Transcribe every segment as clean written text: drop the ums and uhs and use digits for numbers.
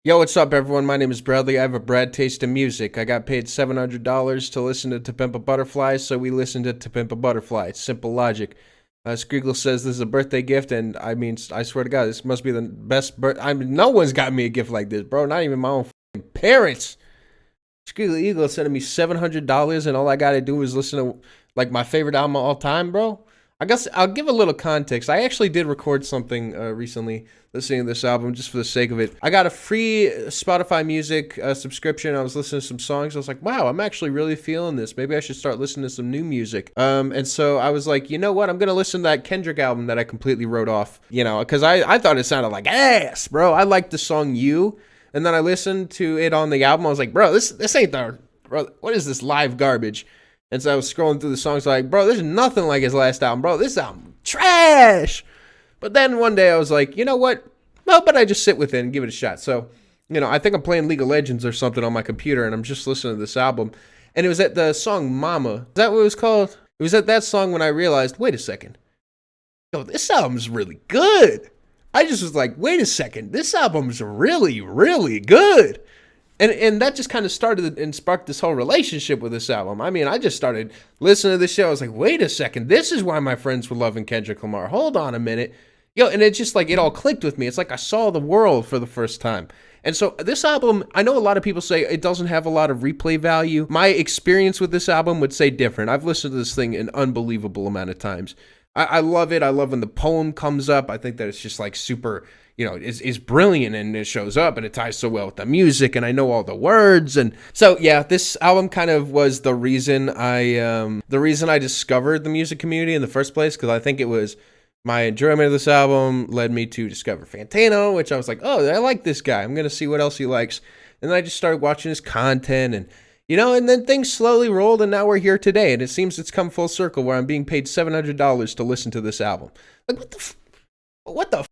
Yo, what's up, everyone? My name is Bradley. I have a Brad taste in music. I got paid $700 to listen to Pimp a Butterfly, so we listened to Pimp a Butterfly. It's simple logic. Skriegel says this is a birthday gift, and I mean, I swear to God, this must be the best no one's got me a gift like this, bro. Not even my own parents. Skriegel Eagle sending me $700, and all I gotta do is listen to, like, my favorite album of all time, bro. I guess I'll give a little context. I actually did record something recently listening to this album just for the sake of it. I got a free Spotify Music subscription. I was listening to some songs. I was like, wow, I'm actually really feeling this. Maybe I should start listening to some new music. And so I was like, you know what? I'm going to listen to that Kendrick album that I completely wrote off, because I thought it sounded like ass, bro. I liked the song You. And then I listened to it on the album. I was like, bro, this ain't the, bro, what is this live garbage? And so I was scrolling through the songs like, bro, there's nothing like his last album. Bro, this album, trash. But then one day I was like, you know what? No, but I just sit with it and give it a shot. So, I think I'm playing League of Legends or something on my computer, and I'm just listening to this album. And it was at the song Momma. Is that what it was called? It was at that song when I realized, wait a second. Yo, this album's really good. I just was like, wait a second. This album's really, really good. And that just kind of started and sparked this whole relationship with this album. I mean, I just started listening to this show. I was like, wait a second. This is why my friends were loving Kendrick Lamar. Hold on a minute. And it just like, it all clicked with me. It's like I saw the world for the first time. And so this album, I know a lot of people say it doesn't have a lot of replay value. My experience with this album would say different. I've listened to this thing an unbelievable amount of times. I love it. I love when the poem comes up. I think that it's just like super, is brilliant, and it shows up and it ties so well with the music, and I know all the words. And so, yeah, this album kind of was the reason I discovered the music community in the first place, because I think it was my enjoyment of this album led me to discover Fantano, which I was like, oh, I like this guy. I'm going to see what else he likes. And then I just started watching his content, and and then things slowly rolled, and now we're here today. And it seems it's come full circle where I'm being paid $700 to listen to this album. Like, what the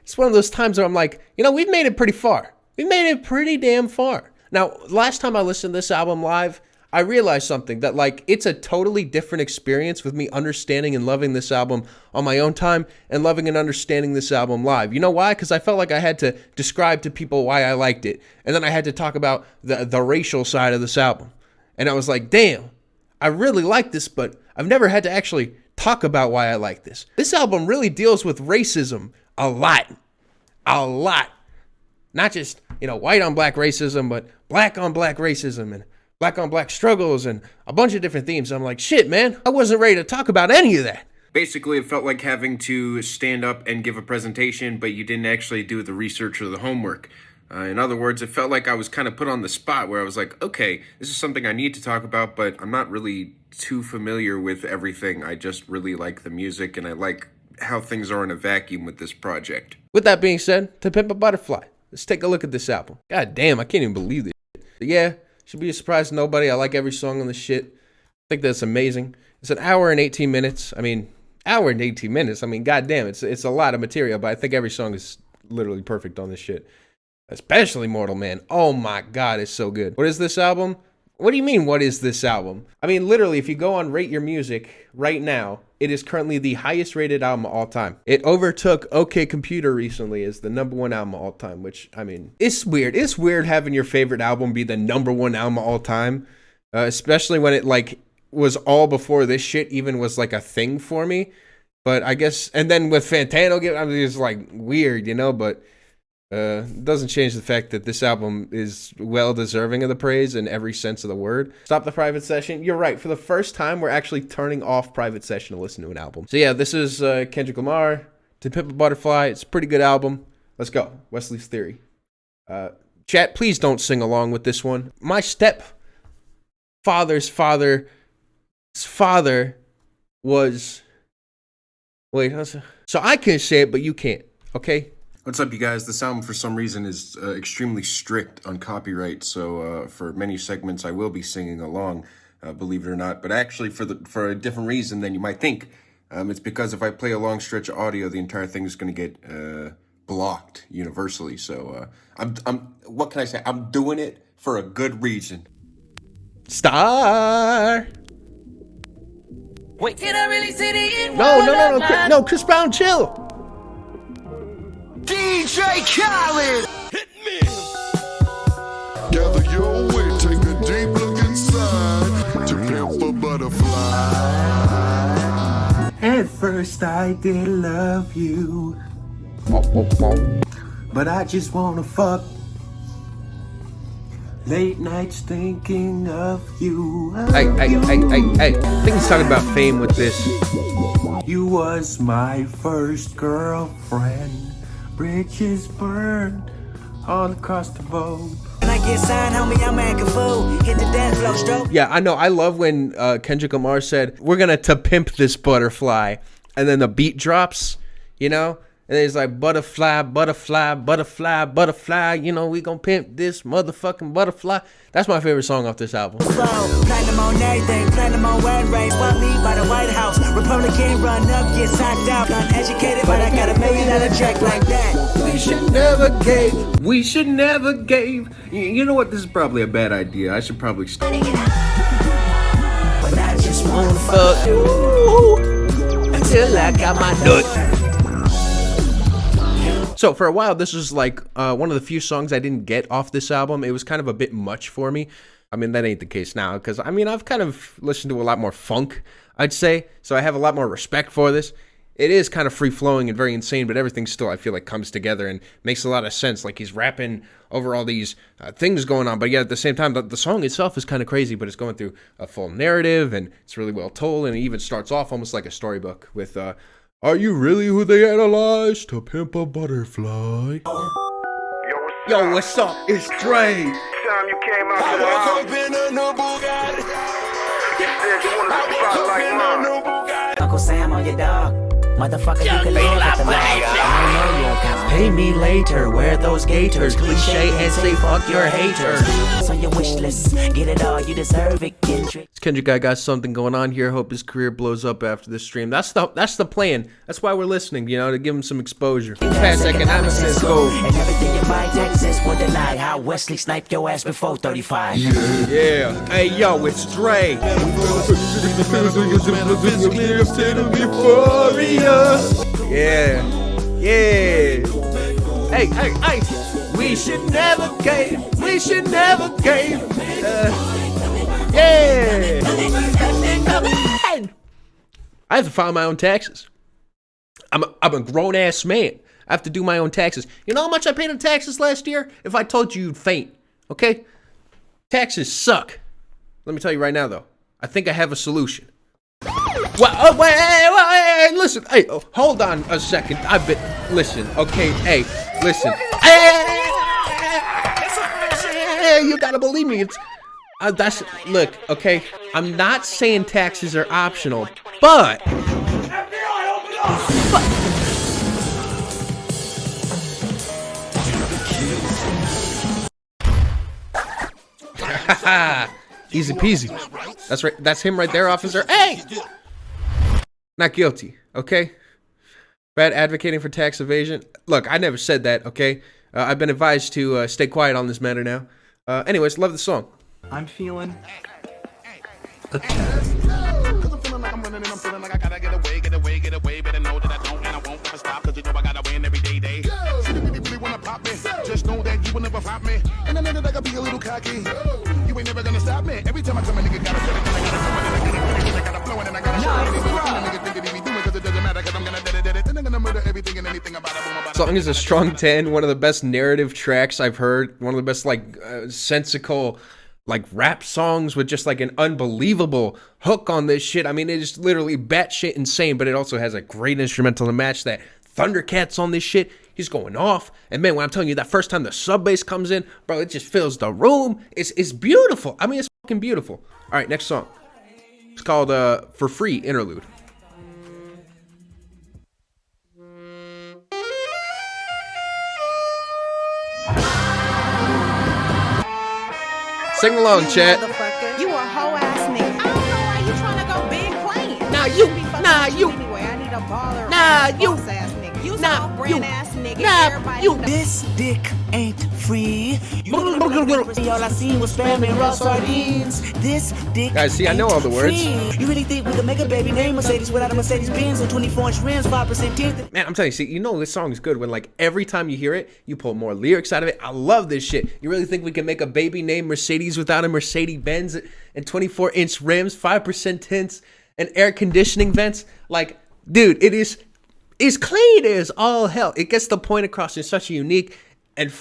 It's one of those times where I'm like, we've made it pretty far. We've made it pretty damn far. Now, last time I listened to this album live, I realized something, that like it's a totally different experience with me understanding and loving this album on my own time and loving and understanding this album live. You know why? Because I felt like I had to describe to people why I liked it. And then I had to talk about the racial side of this album. And I was like, damn, I really like this, but I've never had to actually talk about why I like this. This album really deals with racism a lot. A lot. Not just, white on black racism, but black on black racism and black on black struggles and a bunch of different themes. I'm like, shit, man, I wasn't ready to talk about any of that. Basically, it felt like having to stand up and give a presentation, but you didn't actually do the research or the homework. In other words, it felt like I was kind of put on the spot where I was like, okay, this is something I need to talk about, but I'm not really too familiar with everything. I just really like the music, and I like how things are in a vacuum with this project. With that being said, To Pimp a Butterfly, let's take a look at this album. God damn, I can't even believe this shit. But yeah, should be a surprise to nobody. I like every song on this shit. I think that's amazing. It's an hour and 18 minutes. I mean, god damn, it's a lot of material, but I think every song is literally perfect on this shit. Especially Mortal Man. Oh my God, it's so good. What is this album? What do you mean, what is this album? I mean, literally, if you go on Rate Your Music right now, it is currently the highest rated album of all time. It overtook OK Computer recently as the #1 album of all time, which, I mean, it's weird. It's weird having your favorite album be the #1 album of all time, especially when it, like, was all before this shit even was, like, a thing for me. But I guess, and then with Fantano, I mean, it's, like, weird, but it doesn't change the fact that this album is well deserving of the praise in every sense of the word. Stop the private session. You're right. For the first time, we're actually turning off private session to listen to an album. So yeah, this is Kendrick Lamar, To Pimp a Butterfly. It's a pretty good album. Let's go. Wesley's Theory. Chat, please don't sing along with this one. My stepfather's father's father was... Wait, so I can say it, but you can't, okay? What's up, you guys? This album, for some reason, is extremely strict on copyright, so for many segments, I will be singing along, believe it or not. But actually, for a different reason than you might think. It's because if I play a long stretch of audio, the entire thing is going to get blocked universally. So what can I say? I'm doing it for a good reason. Star. Wait, did I really say the No, Chris Brown, chill. DJ Khaled! Hit me! first I did love you, but I just wanna fuck. Late nights thinking of you. Hey. I think he's talking about Fame with this. You was my first girlfriend. Bridges burned all across the road. When I get signed, homie, I'm acting fool. Hit the dance floor stroke. Yeah, I know. I love when Kendrick Lamar said, "We're gonna to pimp this butterfly," and then the beat drops, you know, and then it's like butterfly, butterfly, butterfly, butterfly. You know, we gonna pimp this motherfucking butterfly. That's my favorite song off this album. Plan them on everything, plan them on wedding rings. Want me by the White House. Republican run up, get socked out. Uneducated, but I got $1 million check like that. We should never gave. You know what? This is probably a bad idea. I should probably stop. But I just wanna fuck you until I got my nut. So for a while, this was like one of the few songs I didn't get off this album. It was kind of a bit much for me. I mean, that ain't the case now, because I mean, I've kind of listened to a lot more funk, I'd say. So I have a lot more respect for this. It is kind of free-flowing and very insane, but everything still, I feel like, comes together and makes a lot of sense. Like, he's rapping over all these things going on, but yet at the same time, the song itself is kind of crazy, but it's going through a full narrative, and it's really well told, and it even starts off almost like a storybook with, "Are you really who they analyzed to pimp a butterfly?" Yo, what's up? It's Dre. Time you came out to the house. You said you wanted to spot like mine. Uncle Sam on your dog. Motherfucker, you can live with the law. I know your account. Pay me later. Wear those gators. Cliche and say fuck your haters. It's on your wish list. Get it all. You deserve it, Kendrick. This Kendrick guy got something going on here. Hope his career blows up after this stream. That's the plan. That's why we're listening, you know, to give him some exposure. Past economics and school. And everything you buy, Texas will deny how Wesley sniped your ass before 35. Yeah. Hey, yo, it's Dre. Yeah. Hey. We should never gave. Yeah. I have to file my own taxes. I'm a grown ass man. I have to do my own taxes. You know how much I paid in taxes last year? If I told you, you'd faint. Okay? Taxes suck. Let me tell you right now, though. I think I have a solution. Well, wait, listen. Hey, hold on a second. Listen, okay? Hey, listen. Hey, you gotta believe me. It's look, okay? I'm not saying taxes are optional, but easy peasy. That's right. That's him right there, officer. Hey! Not guilty, okay? Bad advocating for tax evasion. Look, I never said that, okay? I've been advised to stay quiet on this matter now. Anyways, love the song. I'm feeling just know that you will never flop me. And I know that I gotta be a little cocky. You ain't never gonna stop me. Every time I come, a nigga gotta set it, and I gotta come, and I gotta flow, and I gotta show it. Nigga think that he be doing, cause it doesn't matter, cause I'm gonna dead it. Then I'm gonna murder everything and anything about it. Song is a strong 10, one of the best narrative tracks I've heard, one of the best, like, sensical, like, rap songs with just, like, an unbelievable hook on this shit. I mean, it is literally batshit insane, but it also has a great instrumental to match that. Thundercats on this shit. He's going off. And man, when I'm telling you that first time the sub bass comes in, bro, it just fills the room. It's beautiful. I mean, it's fucking beautiful. All right, next song. It's called For Free Interlude. Sing along, chat. You a hoe ass nigga. I don't know why you trying to go big playing. Nah, you. Anyway, I need a baller. Nah, you. Boss ass nigga. You Nah, some brand you. ass nigga. Nah, Everybody you. know. This dick ain't free. All I seen was spam and raw sardines. This dick Guys, see, I know all the words. free. You really think we could make a baby named Mercedes without a Mercedes Benz or 24-inch rims, 5% tint? Man, I'm telling you, see, you know this song is good when, like, every time you hear it, you pull more lyrics out of it. I love this shit. You really think we can make a baby named Mercedes without a Mercedes Benz and 24-inch rims, 5% tints, and air conditioning vents? Like, dude, it is clean as all hell. It gets the point across in such a unique and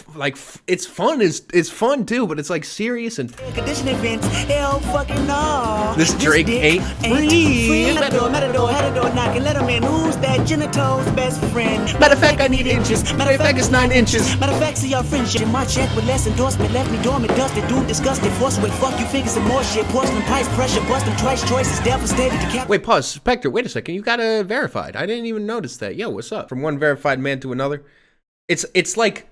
it's fun. It's fun too, but it's like serious and Condition events, hell fucking no. this Drake ain't free. Matador knocking, let him in. Who's that? Genito's best friend. Matter of fact, I need inches. Matter of fact, it's 9 inches. Matter of fact, see our friendship. My check with less endorsement left me dormant, dusted, doom, disgusted, force away. Fuck you, figure some more shit. Porcelain price pressure, bust them twice. Choices devastated. Wait, pause, Spectre. Wait a second. You got verified. I didn't even notice that. Yo, what's up? From one verified man to another. It's like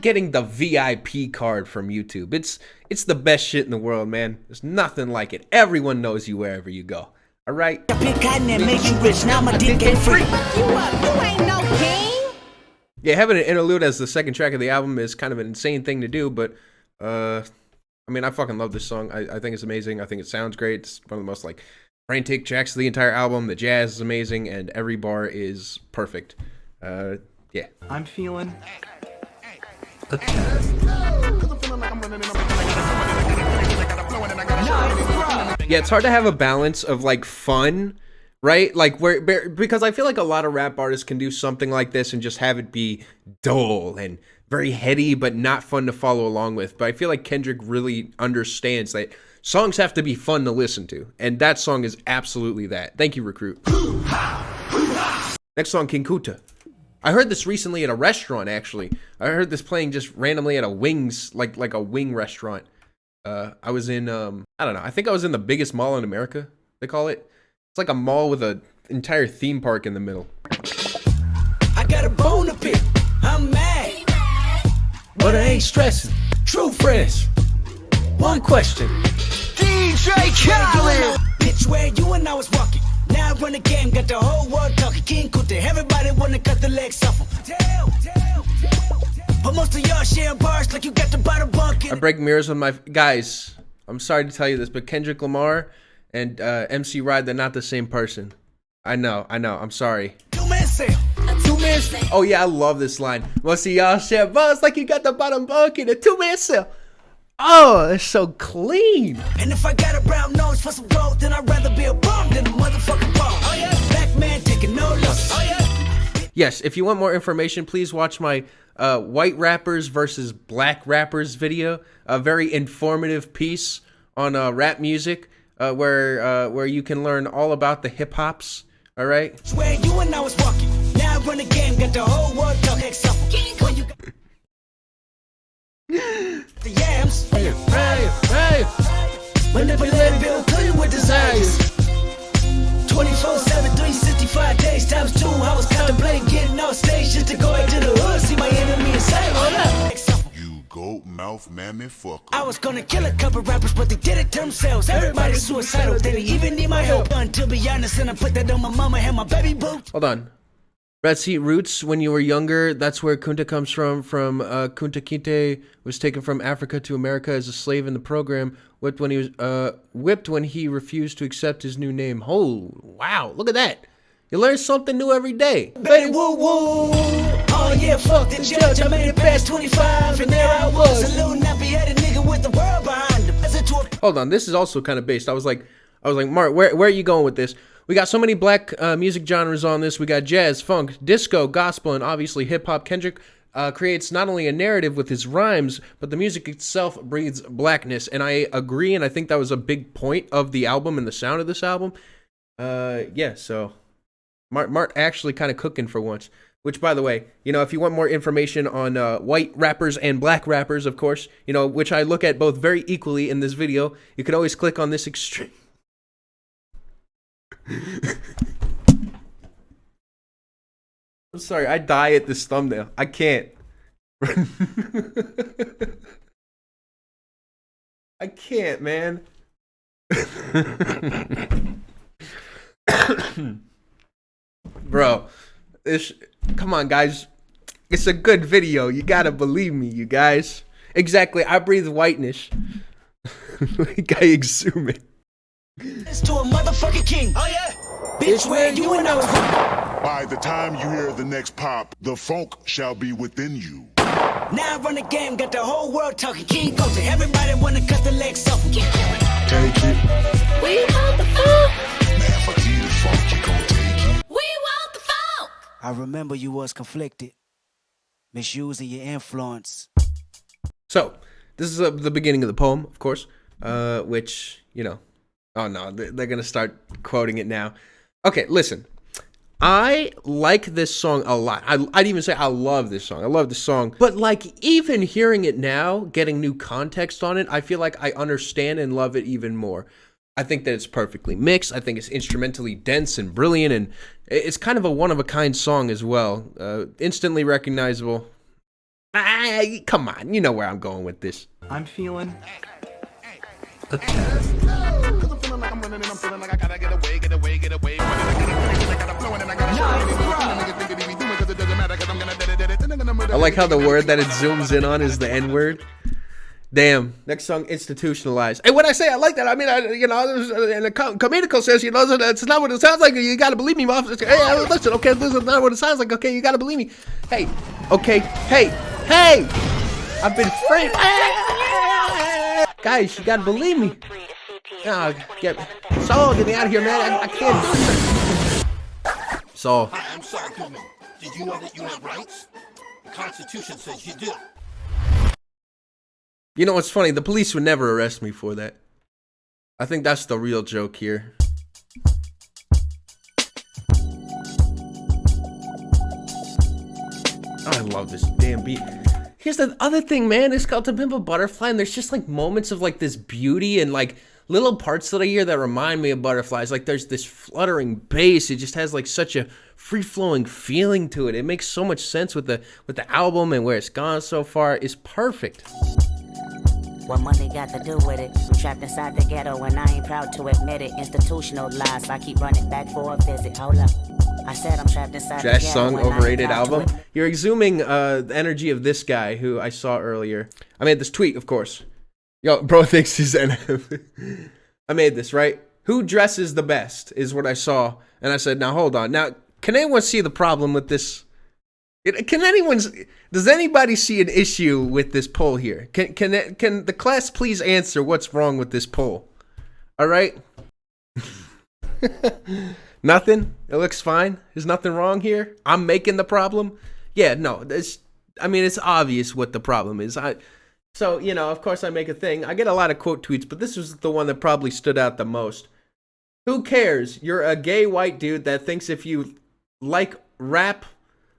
getting the VIP card from YouTube. It's the best shit in the world, man. There's nothing like it. Everyone knows you wherever you go. All right? Big cotton that makes you rich. Now my dick ain't free. Fuck you up. You ain't no king. Yeah, having an interlude as the second track of the album is kind of an insane thing to do, but I mean, I fucking love this song. I think it's amazing. I think it sounds great. It's one of the most like frantic tracks of the entire album. The jazz is amazing, and every bar is perfect. Yeah. I'm feeling Yeah, it's hard to have a balance of like fun, right? Like because I feel like a lot of rap artists can do something like this and just have it be dull and very heady but not fun to follow along with. But I feel like Kendrick really understands that songs have to be fun to listen to, and that song is absolutely that. Thank you, Recruit. Next song, King Kunta. I heard this recently at a restaurant, actually. I heard this playing just randomly at a wings, like a wing restaurant. I was in, I don't know. I think I was in the biggest mall in America, they call it. It's like a mall with an entire theme park in the middle. I got a bone to pick. I'm mad. But I ain't stressing. True friends. One question. DJ Khaled. Bitch, where you and I was walking. Now I run the game, got the whole world talking. King Kunta, everybody wanna cut the legs off him. But most of y'all share bars like you got the bottom bunk. I break mirrors with my guys. I'm sorry to tell you this, but Kendrick Lamar and MC Ride, they're not the same person. I know. I'm sorry. Two-man sale. Oh yeah, I love this line. Most of y'all share bars like you got the bottom bunk in a 2-man sale. Oh, it's so clean. And if I got a brown nose for some gold, then I'd rather be a bum than a motherfucking bum. Oh yeah, black man taking no losses. Oh yeah. Yes, if you want more information, please watch my white rappers versus black rappers video. A very informative piece on rap music, where you can learn all about the hip hops. All right. Swear you and I was walking. Now I run the game, got the whole world talking. When you got the yams. Hey. Whenever let build, kill you with desires. 24/7, 365 days times 2. I was contemplating getting off stage just to go into the hood, see my enemy and say, hold up. You goat mouth mammy fucker. I was gonna kill a couple rappers, but they did it to themselves. Everybody's suicidal, they didn't even need my help. To be honest, and I put that on my mama and my baby boot. Hold on. Red Seat Roots, when you were younger, that's where Kunta comes from. Kunta Kinte was taken from Africa to America as a slave in the program, whipped when he refused to accept his new name. Oh, wow, look at that. You learn something new every day. Betty woo woo. Oh yeah, fuck the judge. I made it past 25 and there I was. A little nappy-headed nigga with the world behind him. Hold on, this is also kind of based. I was like, Mark, where are you going with this? We got so many black music genres on this. We got jazz, funk, disco, gospel, and obviously hip-hop. Kendrick creates not only a narrative with his rhymes, but the music itself breathes blackness. And I agree, and I think that was a big point of the album and the sound of this album. Yeah, so Mark actually kind of cooking for once. Which, by the way, you know, if you want more information on white rappers and black rappers, of course, you know, which I look at both very equally in this video, you can always click on this extreme. I'm sorry, I die at this thumbnail. I can't. I can't, man. Bro, come on, guys. It's a good video. You gotta believe me, you guys. Exactly, I breathe whiteness. Like I exhume it. It's to a motherfucking king. Oh yeah. Bitch, where you and I was. By the time you hear the next pop, the funk shall be within you. Now I run the game, got the whole world talking. King Kunta, everybody wanna cut the legs off. Take it. We want the funk. Man, for you the funk, you gon' take it. We I remember you was conflicted, misusing your influence. So, this is the beginning of the poem, of course, which, you know, oh no, they're going to start quoting it now. Okay, listen. I like this song a lot. I'd even say I love this song. I love this song. But like even hearing it now, getting new context on it, I feel like I understand and love it even more. I think that it's perfectly mixed. I think it's instrumentally dense and brilliant, and it's kind of a one-of-a-kind song as well. Instantly recognizable. Come on, you know where I'm going with this. I'm feeling I like how the word that it zooms in on is the N-word. Damn. Next song, Institutionalized. And when I say I like that, I mean, in a comedical sense, you know, that's not what it sounds like. You gotta believe me, officer. Hey, listen, okay, this is not what it sounds like. Okay, you gotta believe me. Hey, okay, hey, I've been framed. Guys, you gotta believe me. Oh, get me out of here, man. I can't do this. So. Hi, I'm Saul Goodman. Did you know that you have rights? The Constitution says you do. You know what's funny? The police would never arrest me for that. I think that's the real joke here. I love this damn beat. Here's the other thing, man. It's called To Pimp a Butterfly, and there's just like moments of like this beauty and like little parts that I hear that remind me of butterflies. Like there's this fluttering bass. It just has like such a free-flowing feeling to it. It makes so much sense with the album and where it's gone so far. It's perfect. What money got to do with it? I'm trapped inside the ghetto and I ain't proud to admit it. Institutionalized, I keep running back for a visit. Hold up. I said I'm trapped inside the ghetto. Trash song, overrated album. You're exhuming the energy of this guy who I saw earlier. I made this tweet, of course. Yo, bro thinks he's NF. I made this, right? Who dresses the best is what I saw. And I said, now hold on. Now, can anyone see the problem with this? Does anybody see an issue with this poll here? Can the class please answer what's wrong with this poll? All right. Nothing. It looks fine. There's nothing wrong here. I'm making the problem. Yeah, no. It's obvious what the problem is. So you know, of course, I make a thing. I get a lot of quote tweets, but this was the one that probably stood out the most. Who cares? You're a gay white dude that thinks if you like rap,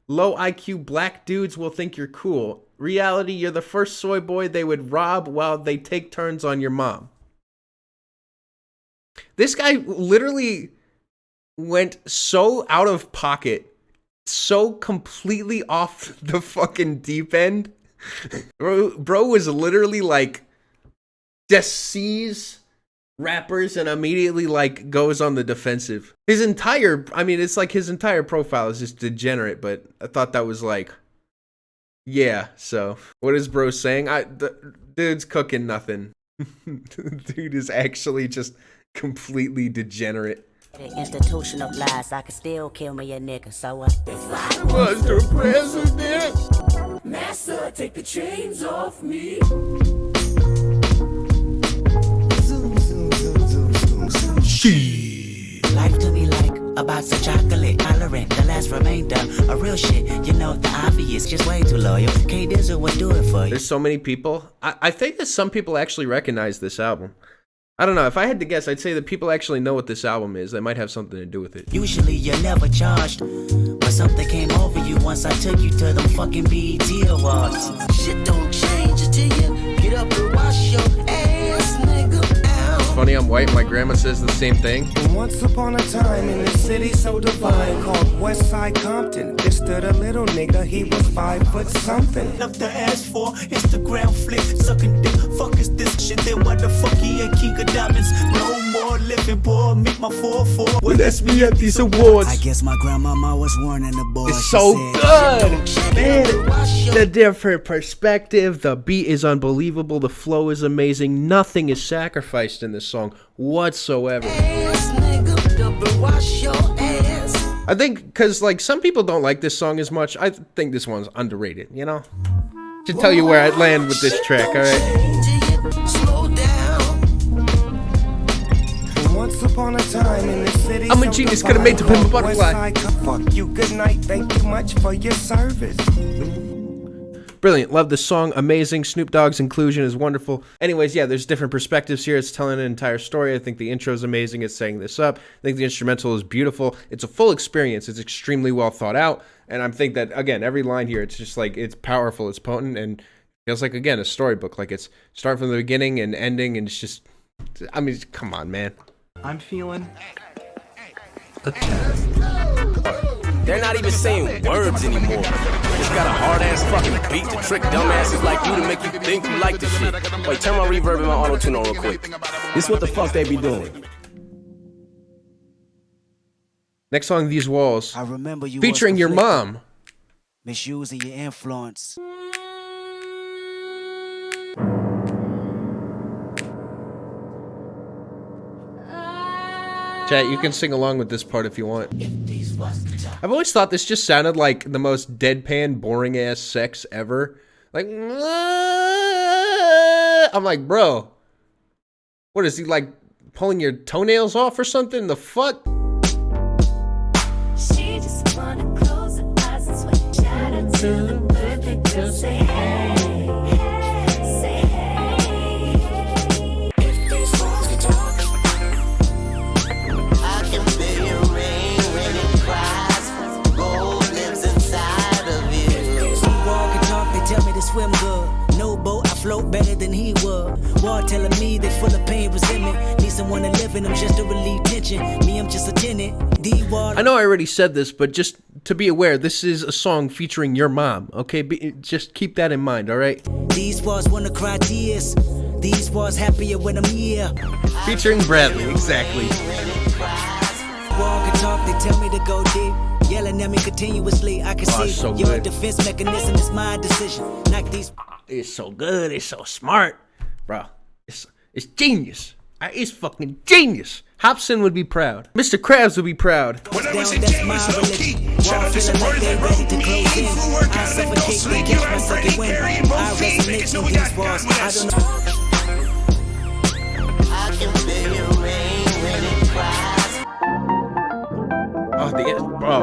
low IQ black dudes will think you're cool. Reality, you're the first soy boy they would rob while they take turns on your mom. This guy literally went so out of pocket, so completely off the fucking deep end. Bro was literally like, just sees rappers and immediately like goes on the defensive. It's like his entire profile is just degenerate, but I thought that was like, yeah, so what is bro saying? The dude's cooking nothing. Dude is actually just completely degenerate. Institutionalized, I can still kill me a nigga, so was the president. Master, take the chains off me. Life to be like a box of chocolate, tolerant, the last remainder. A real shit, you know the obvious, just way too loyal. K-Dizzle would do it for you. There's so many people. I think that some people actually recognize this album. I don't know. If I had to guess, I'd say that people actually know what this album is. That might have something to do with it. Usually you're never charged, but something came over you once I took you to them fucking BT Awards. Shit don't change until you get up and wash your ass, nigga. It's funny, I'm white. My grandma says the same thing. Once upon a time in a city so divine called Westside Compton, there stood a little nigga, he was 5 foot something. Enough to ask for Instagram flick, sucking dick. Fuck is this shit? Then why the fuck he ain't king of diamonds? No more living, boy. Meet my 4-4. Well, that's me at these awards. I guess my grandmama was warning the boy. It's so good, man. The different perspective. The beat is unbelievable. The flow is amazing. Nothing is sacrificed in this song whatsoever. I think because like some people don't like this song as much. I think this one's underrated. You know, should tell you where I'd land with this track. All right. upon a time in the city. I'm a genius, could've made To Pimp a Butterfly. Fuck you, good night, thank you much for your service. Brilliant. Love the song. Amazing. Snoop Dogg's inclusion is wonderful. Anyways, yeah, there's different perspectives here. It's telling an entire story. I think the intro is amazing. It's setting this up. I think the instrumental is beautiful. It's a full experience. It's extremely well thought out. And I think that, again, every line here, it's just like, it's powerful. It's potent. And feels like, again, a storybook. Like it's start from the beginning and ending. And it's just, I mean, come on, man. I'm feeling... They're not even saying words anymore. It's got a hard-ass fucking beat to trick dumbasses like you to make you think you like the shit. Wait, turn my reverb and my auto-tune on real quick. This is what the fuck they be doing. Next song, These Walls. I remember you featuring your mom. Misusing your influence. Chat, you can sing along with this part if you want. I've always thought this just sounded like the most deadpan, boring-ass sex ever. Like, I'm like, bro, what is he, like, pulling your toenails off or something? The fuck? She just wanna close her eyes and sweat. Shout out to the perfect girl, say hey, hey, say hey. If these walls could talk, I can feel your rain when it cries. Gold lives inside of you. Walk and talk, they tell me to swim good. No boat, I float better than he would. War telling me they full of pain, resentment. Need someone to live in them just to relieve tension. Me, I'm just a tenant. I know I already said this, but just to be aware, this is a song featuring your mom, okay? Just keep that in mind, all right? These walls wanna cry tears. These walls happier when I'm here. Featuring Bradley, exactly. Walk and talk, they tell me to go deep. Yelling at me continuously, I can see so your good. defense mechanism is my decision. Knock these. It's so good, it's so smart. Bro, it's genius. It's fucking genius. Hobson would be proud. Mr. Krabs would be proud. Whenever it's that's my religion. Shout out to support that road. Means will work out and go sleep. You're pretty carry both feet. Niggas know we got confidence. I can feel your rain when it cries. Oh, the end, bro.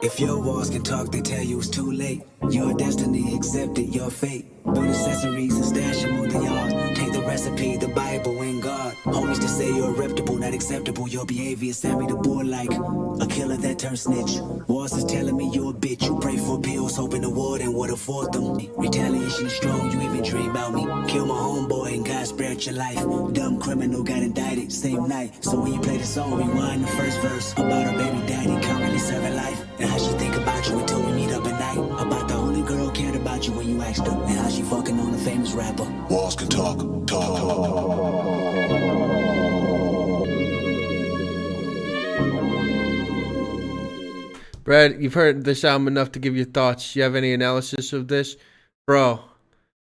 If your walls can talk, they tell you it's too late. Your destiny accepted, your fate. Build accessories and stash them on the yard. Take the recipe, the Bible, and God. Homies to say you're reputable, not acceptable. Your behavior sent me the bull like a killer that turned snitch. Walls is telling me you a bitch. You pray for pills, hoping the warden would afford them. Retaliation is strong, you even dream about me. Kill my homeboy and God spared your life. Dumb criminal got indicted same night. So when you play the song, rewind the first verse. About her baby daddy currently serving life. And how she think about you until we meet up at night. About the only girl cared about you when you asked her. And how she fucking on a famous rapper. Walls can talk. Brad, you've heard this album enough to give your thoughts. You have any analysis of this? Bro,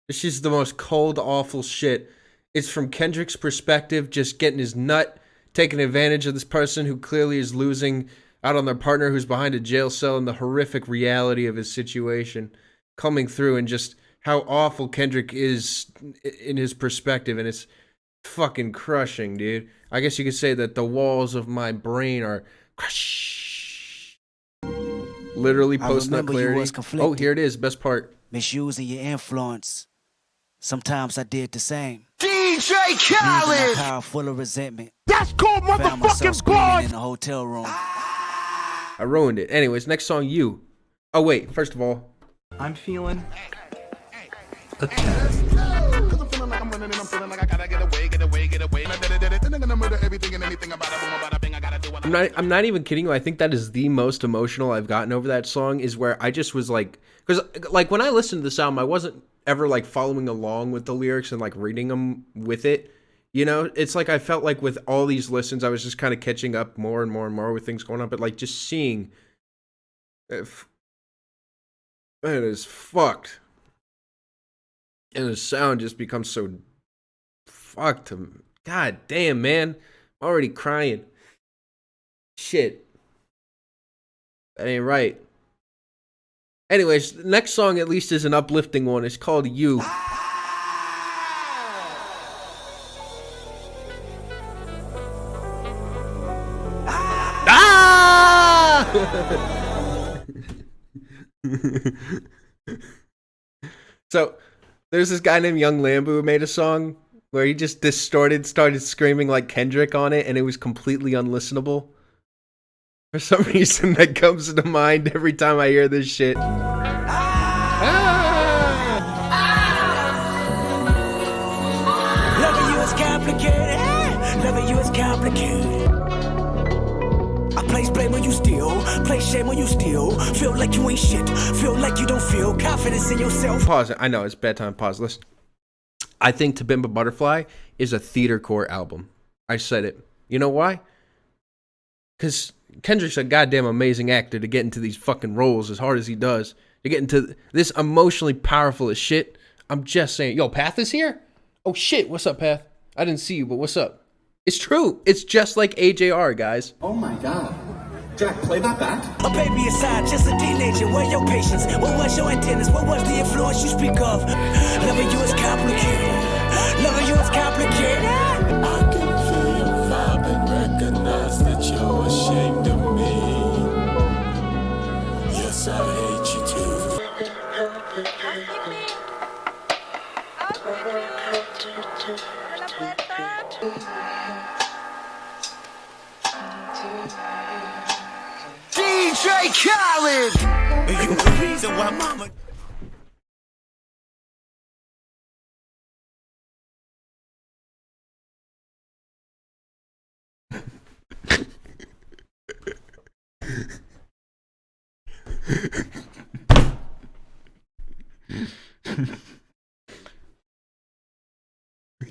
this is the most cold, awful shit. It's from Kendrick's perspective, just getting his nut, taking advantage of this person who clearly is losing out on their partner who's behind a jail cell, and the horrific reality of his situation coming through, and just how awful Kendrick is in his perspective. And it's fucking crushing, dude. I guess you could say that the walls of my brain are crushed. Literally post-nut clarity. Oh, here it is. Best part. Misusing your influence. Sometimes I did the same. DJ Khaled! Khaled! Car full of resentment. That's called Found myself motherfucking screaming God! in the hotel room. I ruined it. Anyways, next song, You. Oh, wait. First of all, I'm feeling... I'm not even kidding you. I think that is the most emotional I've gotten over that song, is where I just was like, because like when I listened to this album, I wasn't ever like following along with the lyrics and like reading them with it. You know, it's like I felt like with all these listens, I was just kind of catching up more and more and more with things going on. But like just seeing, it is fucked. And the sound just becomes so fucked. God damn, man. I'm already crying. Shit. That ain't right. Anyways, the next song at least is an uplifting one. It's called You. So there's this guy named Young Lambu who made a song where he just started screaming like Kendrick on it, and it was completely unlistenable. For some reason, that comes to mind every time I hear this shit. Loving you is complicated. Loving you is complicated. I place blame when you steal, place shame when you steal. Feel like you ain't shit, feel like you don't feel confidence in yourself. Pause it. I know it's bedtime. Pause. Listen. I think To Pimp a Butterfly is a theatercore album. I said it. You know why? Because Kendrick's a goddamn amazing actor to get into these fucking roles as hard as he does. To get into this emotionally powerful as shit. I'm just saying. Yo, Path is here? Oh shit, what's up, Path? I didn't see you, but what's up? It's true. It's just like AJR, guys. Oh my god. Jack, play that back. A baby aside, just a teenager. Where your patience? What was your antennas? What was the influence you speak of? Loving you is complicated. Loving you is complicated. I can feel your vibe and recognize that you're ashamed of me. Yes, I hate you too. DJ Khaled! You the reason why mama...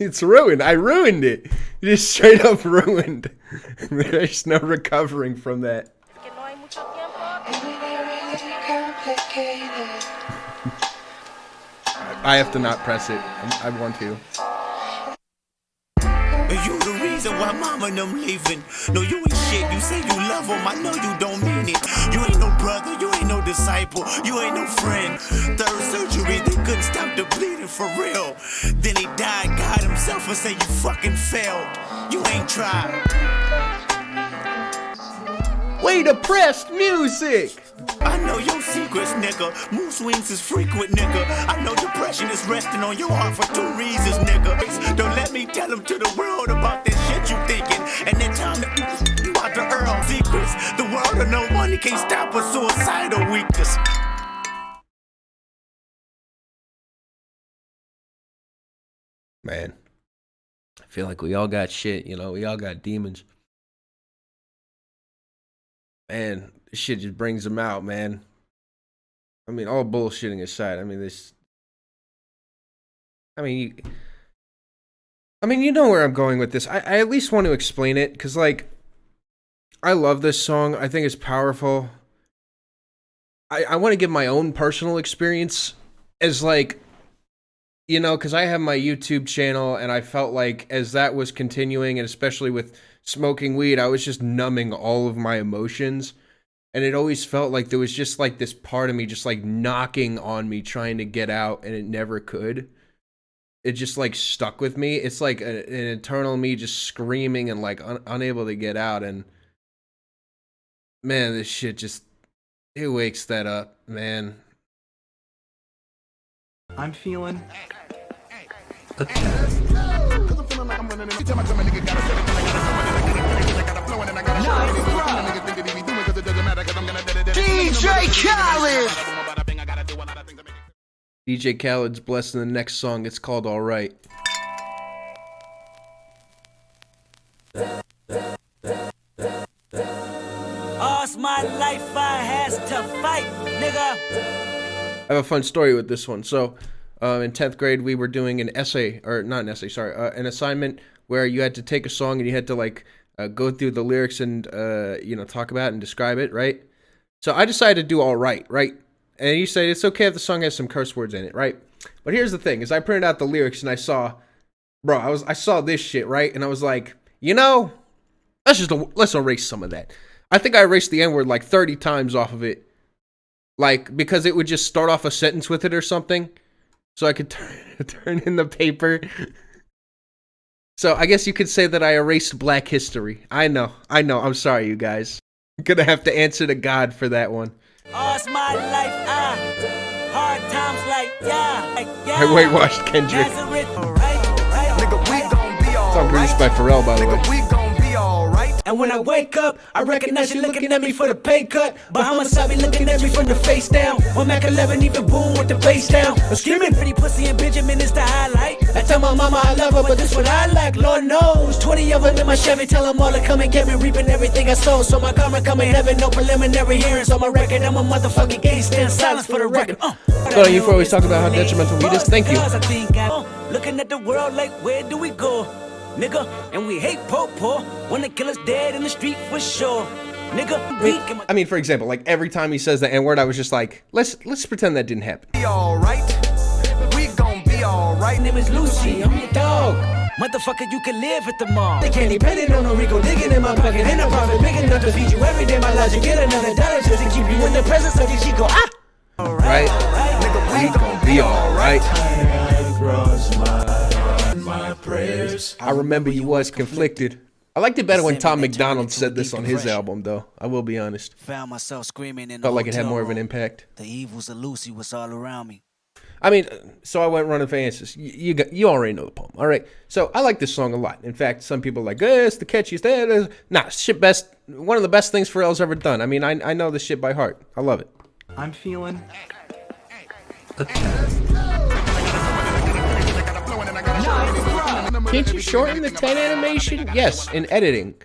It's ruined. I ruined it. It just straight up ruined. There's no recovering from that. I have to not press it. I want to. You the reason why mama and them leaving. No, you ain't shit. You say you love them. I know you don't mean it. You ain't no brother. You ain't no disciple. You ain't no friend. Third surgery, they couldn't stop the bleeding for real. Then he died, God himself, and say you fucking failed. You ain't tried. Way to press music. I know your secrets, nigga. Mood swings is frequent, nigga. I know depression is resting on your heart for 2 reasons, nigga. Don't let me tell them to the world about that shit you thinking. And that time that you out to earn secrets. The world of no money can't stop a suicidal weakness. Man, I feel like we all got shit, you know? We all got demons. Man, this shit just brings them out, man. I mean, all bullshitting aside, I mean, you know where I'm going with this. I at least want to explain it, because, like, I love this song. I think it's powerful. I want to give my own personal experience as, like, you know, because I have my YouTube channel, and I felt like as that was continuing, and especially with smoking weed, I was just numbing all of my emotions. And it always felt like there was just like this part of me just like knocking on me trying to get out, and it never could. It just like stuck with me. It's like an internal me just screaming and like unable to get out. And man, this shit just, it wakes that up, man. I'm feeling DJ Khaled! DJ Khaled's blessing the next song. It's called All Right. All's my life I has to fight, nigga. I have a fun story with this one. So, in 10th grade, we were doing an essay, or not an essay, sorry, an assignment where you had to take a song and you had to like go through the lyrics and you know, talk about it and describe it, right? So I decided to do All Right, right? And you say it's okay if the song has some curse words in it, right? But here's the thing: is I printed out the lyrics and I saw, I saw this shit, right? And I was like, you know, let's erase some of that. I think I erased the N-word like 30 times off of it. Like, because it would just start off a sentence with it or something. So I could turn in the paper. So I guess you could say that I erased Black history. I know. I'm sorry, you guys. I'm gonna have to answer to God for that one. All's my life, hard times like, yeah. I whitewashed Kendrick. Song produced by Pharrell, by the way. And when I wake up, I recognize you looking at me for the pay cut. Bahamas, I be looking at me from the face down. One Mac 11, even boom with the bass down. I'm screaming pretty pussy and Benjamin is the highlight. I tell my mama I love her, but this what I like. Lord knows, 20 of them in my Chevy. Tell them all to come and get me, reaping everything I sow. So my karma come in heaven, no preliminary hearings on my record. I'm a motherfucking gangster in silence for the record. So you always talk about how detrimental weed is. Thank you. Looking at the world like, where do we go? Nigga, and we hate po-po. Wanna kill us dead in the street for sure. Nigga, I mean, for example, like every time he says the N-word, I was just like, let's pretend that didn't happen. Be alright. We gon' be alright. Name is Lucy, I'm your dog. Motherfucker, you can live at the mall. They can't depend it on no Rico digging in my pocket. Ain't a profit big enough to feed you every day. My logic, get another dollar just to keep you in the presence of your Chico. Right? Nigga, we gon' Be alright. my prayers. I remember you was conflicted. I liked it better when Tom McDonald said this on his album, though. I will be honest. Found myself screaming in Felt like it had more of an impact. The evils of Lucy was all around me. I mean, so I went running for answers. You already know the poem, all right? So I like this song a lot. In fact, some people are like, it's the catchiest. Nah, shit best. One of the best things Pharrell's ever done. I mean, I know this shit by heart. I love it. I'm feeling Can't you shorten the 10 animation? Yes, in editing.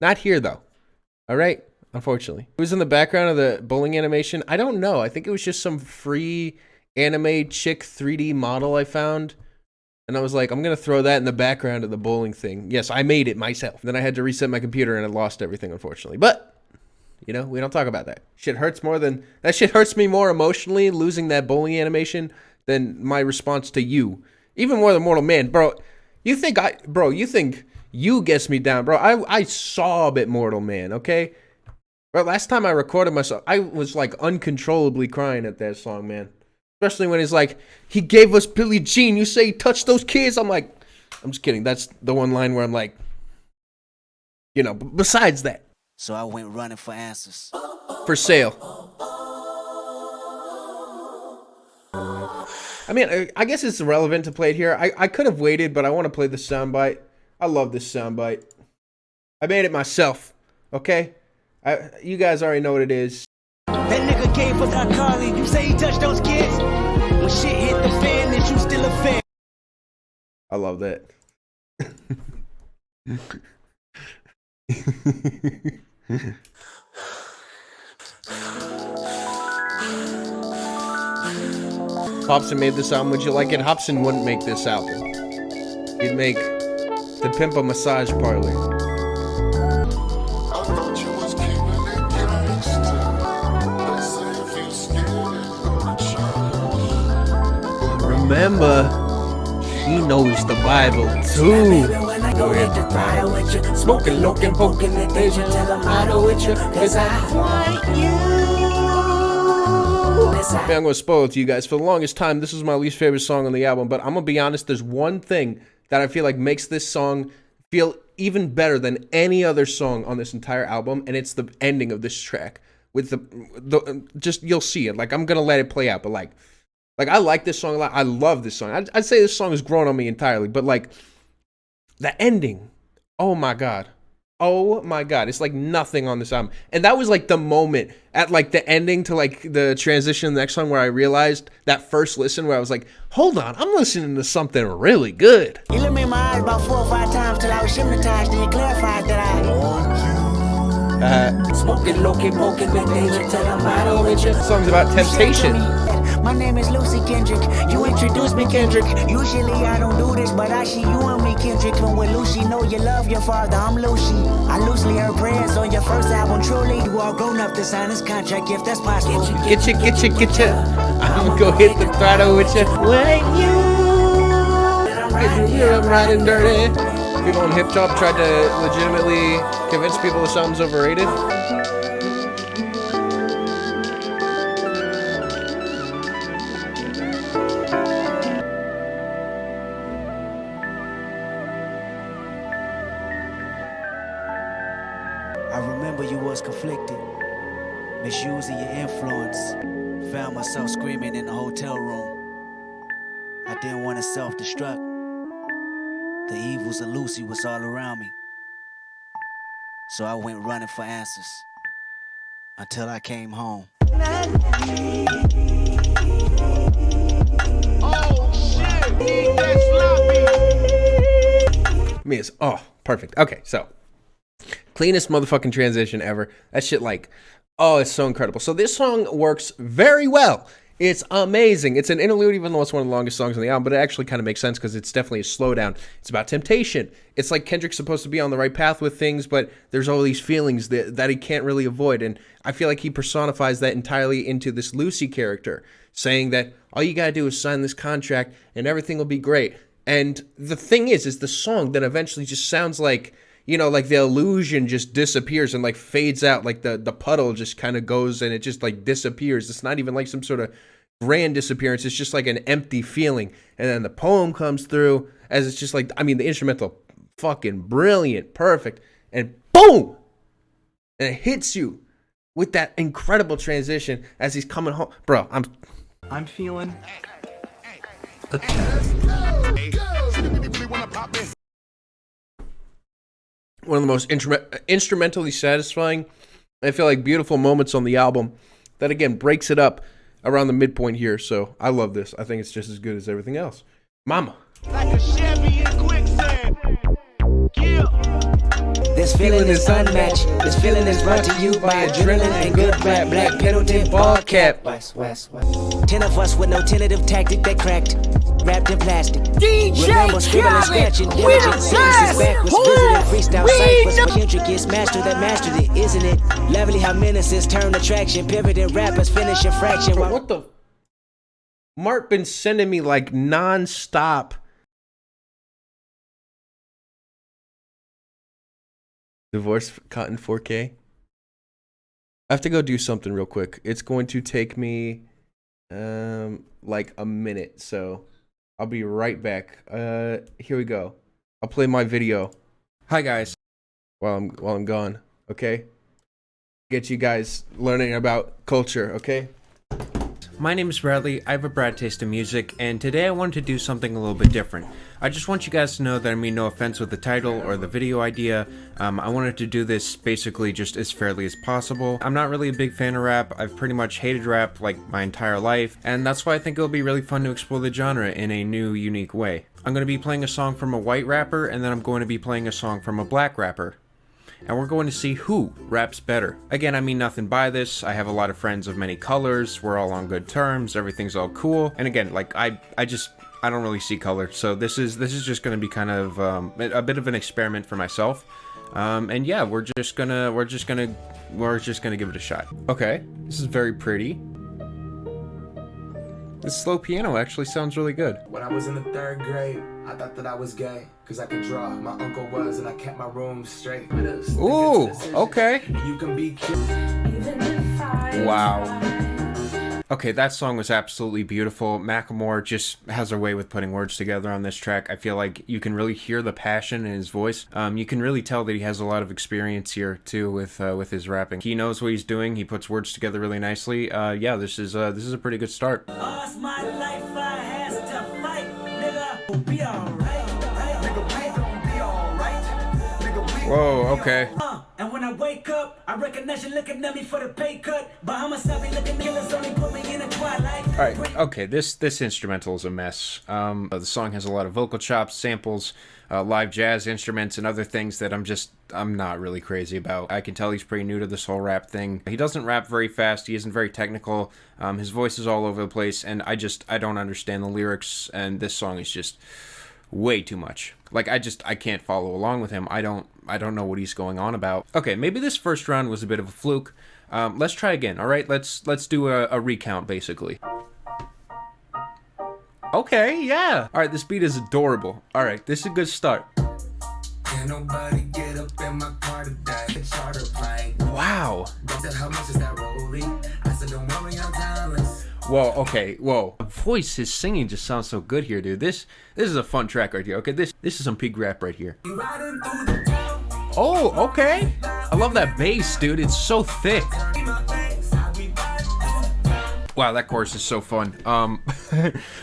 Not here, though. All right? Unfortunately. It was in the background of the bowling animation. I don't know. I think it was just some free anime chick 3D model I found. And I was like, I'm going to throw that in the background of the bowling thing. Yes, I made it myself. Then I had to reset my computer and I lost everything, unfortunately. But, you know, we don't talk about that. That shit hurts me more emotionally, losing that bowling animation, than my response to you. Even more than Mortal Man. Bro, you think you gets me down, bro. I saw a bit Mortal Man, okay? But last time I recorded myself, I was like uncontrollably crying at that song, man. Especially when he's like, he gave us Billie Jean. You say he touched those kids? I'm like, I'm just kidding. That's the one line where I'm like, you know, besides that. So I went running for answers. For sale. I mean, I guess it's relevant to play it here. I could have waited, but I want to play the soundbite. I love this soundbite. I made it myself, okay? You guys already know what it is. That nigga gave us our Carly. You say he touched those kids? When shit hit the fan, is you still a fan? I love that. Hobson made this album. Would you like it? Hobson wouldn't make this album. He'd make the Pimp a massage parlor. Remember, he knows the Bible too. Go ahead. Smoking, looking, poking, and Asian. Tell him I know with you, cause I want you. Man, I'm gonna spoil it to you guys. For the longest time, this was my least favorite song on the album, but I'm gonna be honest, there's one thing that I feel like makes this song feel even better than any other song on this entire album, and it's the ending of this track. With the just, you'll see it. Like, I'm gonna let it play out, but like I like this song a lot. I love this song. I'd say this song has grown on me entirely, but like, the ending, oh my god. Oh my god, it's like nothing on this album. And that was like the moment at like the ending to like the transition to the next song where I realized that first listen where I was like, hold on, I'm listening to something really good. You looked me in my eyes about 4 or 5 times till I was hypnotized, and you clarified that I want you. Smoking, looking, poking, with Asian, tell him I know with you. The song's about temptation. My name is Lucy Kendrick. You introduced me, Kendrick. Usually I don't do this, but I see you and me, Kendrick. When with Lucy, know you love your father, I'm Lucy. I loosely heard prayers on your first album, truly. You all grown up to sign this contract, if that's possible. Get you. I'm gonna go hit the throttle with you. When you're riding dirty. People on Hip Hop tried to legitimately convince people the song's overrated. Misusing your influence. Found myself screaming in the hotel room. I didn't want to self-destruct. The evils of Lucy was all around me. So I went running for answers. Until I came home. Oh shit! That's sloppy. Me is perfect. Okay, so cleanest motherfucking transition ever. That shit, like, oh, it's so incredible. So this song works very well. It's amazing. It's an interlude, even though it's one of the longest songs on the album, but it actually kind of makes sense because it's definitely a slowdown. It's about temptation. It's like Kendrick's supposed to be on the right path with things, but there's all these feelings that he can't really avoid. And I feel like he personifies that entirely into this Lucy character, saying that all you gotta do is sign this contract and everything will be great. And the thing is the song that eventually just sounds like, you know, like the illusion just disappears and like fades out, like the puddle just kind of goes and it just like disappears. It's not even like some sort of grand disappearance. It's just like an empty feeling. And then the poem comes through as it's just like, I mean, the instrumental, fucking brilliant, perfect. And boom! And it hits you with that incredible transition as he's coming home. Bro, I'm feeling. One of the most instrumentally satisfying, I feel like, beautiful moments on the album that, again, breaks it up around the midpoint here. So I love this. I think it's just as good as everything else. Momma. Like a Chevy in quicksand. Yeah. This feeling is unmatched. This feeling is brought to you by adrenaline and good rap. Black Pendleton ball cap. West. 10 of us with no tentative tactic that cracked. Wrapped in plastic. Remember scribbling, scratching, diligent. Sentences backwards, visiting freestyle ciphers. Kendrick is master that mastered it, isn't it? Lovely how menaces turn attraction. Pivoting rappers finish a fraction. Bro, what the? Mark been sending me like non-stop divorce cotton 4K. I have to go do something real quick. It's going to take me like a minute, so I'll be right back. Here we go. I'll play my video. Hi guys. While I'm gone, okay? Get you guys learning about culture, okay? My name is Bradley, I have a Brad taste in music, and today I wanted to do something a little bit different. I just want you guys to know that I mean no offense with the title or the video idea. I wanted to do this basically just as fairly as possible. I'm not really a big fan of rap. I've pretty much hated rap like my entire life, and that's why I think it'll be really fun to explore the genre in a new, unique way. I'm going to be playing a song from a white rapper, and then I'm going to be playing a song from a black rapper. And we're going to see who raps better. Again, I mean nothing by this. I have a lot of friends of many colors. We're all on good terms. Everything's all cool. And again, like I don't really see color. So this is just going to be kind of a bit of an experiment for myself. And yeah, we're just gonna give it a shot. Okay, this is very pretty. This slow piano actually sounds really good. When I was in the 3rd grade, I thought that I was gay, cause I could draw. My uncle was, and I kept my room straight. Ooh, okay. You can be cute. Wow. Okay, that song was absolutely beautiful. Macklemore just has a way with putting words together on this track. I feel like you can really hear the passion in his voice. You can really tell that he has a lot of experience here too with his rapping. He knows what he's doing. He puts words together really nicely. Yeah, this is a pretty good start. Whoa, okay. And when I wake up, I recognize you looking at me for the pay cut. Bahamas, I be looking killers, only put me in a twilight. Alright, okay, this instrumental is a mess. The song has a lot of vocal chops, samples, live jazz instruments, and other things that I'm not really crazy about. I can tell he's pretty new to this whole rap thing. He doesn't rap very fast, he isn't very technical, his voice is all over the place, and I don't understand the lyrics, and this song is just way too much. Like, I can't follow along with him. I don't know what he's going on about. Okay, maybe this first round was a bit of a fluke. Let's try again, alright? Let's do a recount, basically. Okay, yeah. Alright, this beat is adorable. Alright, this is a good start. Can't nobody get up in my car today. Charter plane. Wow. How much is that rolling? I said, don't worry, I'm timeless. Whoa, okay, whoa. His singing just sounds so good here, dude. This is a fun track right here, okay? This is some peak rap right here. Oh, okay. I love that bass, dude. It's so thick. Wow, that chorus is so fun.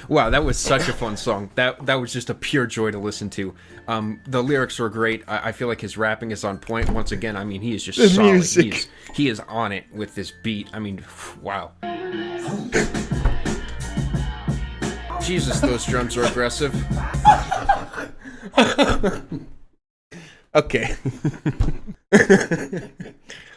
Wow, that was such a fun song. That was just a pure joy to listen to. The lyrics were great. I feel like his rapping is on point. Once again, I mean, he is just The solid. music. He is on it with this beat. I mean, wow. Jesus, those drums are aggressive. Okay.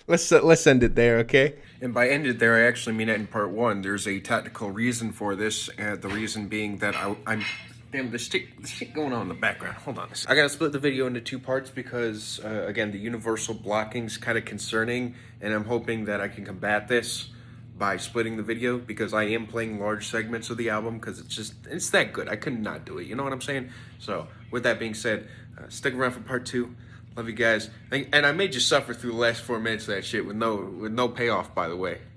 Let's end it there, okay? And by end it there, I actually mean it in part one. There's a tactical reason for this, the reason being that I'm... Damn, there's shit going on in the background. Hold on a second. I gotta split the video into two parts because, again, the universal blocking's kind of concerning, and I'm hoping that I can combat this by splitting the video, because I am playing large segments of the album, because it's that good. I could not do it, you know what I'm saying? So, with that being said, stick around for part two. Love you guys. And I made you suffer through the last 4 minutes of that shit with no payoff, by the way.